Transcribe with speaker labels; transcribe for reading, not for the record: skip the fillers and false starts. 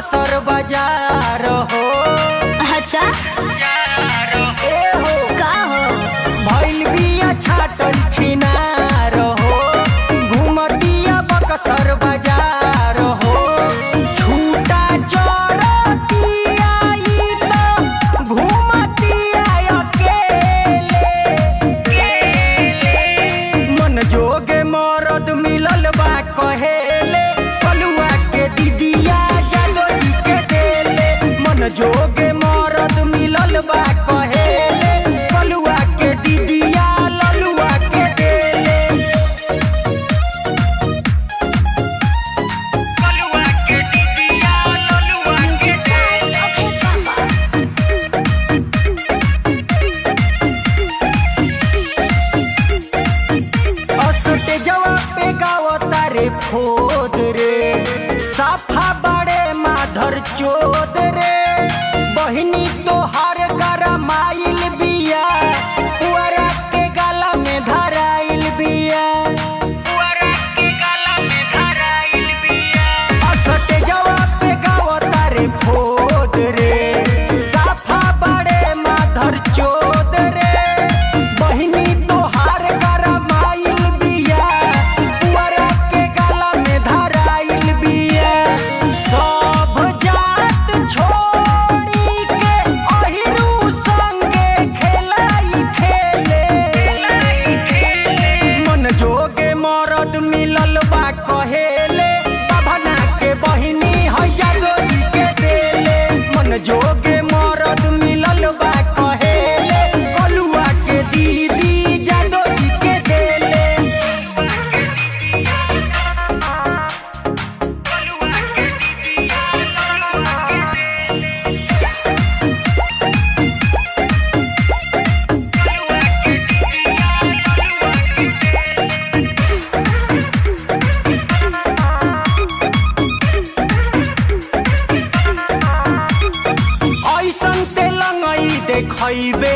Speaker 1: बकसर बाजार हो।
Speaker 2: अच्छा
Speaker 1: ए हो
Speaker 2: का हो
Speaker 1: भइल बिया छाटल छिनार हो। घुमतिया बकसर बाजार हो। छूटा चरतिया ई तो घुमतिया अकेले। मन जोगे मरद मिलल बा कहेले। कलुआ के दीदिया जादो जी के देले। मन जोगे मरद मिलल बा कहेले। कलुआ के दीदिया ललुआ के देले। कलुआ के दीदिया ललुआ के देले। असटे जवा पे गावता रे खोद रे। साफा बड़े माधर चोद रे। बहिनी तोहार गरमाइल बिया। पुअरा के गाला में धराइल बिया। पुअरा के गाला में धराइल बिया। असटे जवा पे गावता रे खोद रे। साफा बड़े माधर चोद रे। बहिनी तोहार गरमाइल बिया। पुअरा के गाला में धराइल बिया। सब जात छोड़ी के अहिरू संगे खेलाई खेले। मन जोगे मरद मिलल बा कहेले। बाभना के बहिनी है जादो जी के देले। मन जोगे मरद मिलल बा कहेले। कलुआ के दीदी जादो जी के देले। ऐसन तेलंगई देखैबे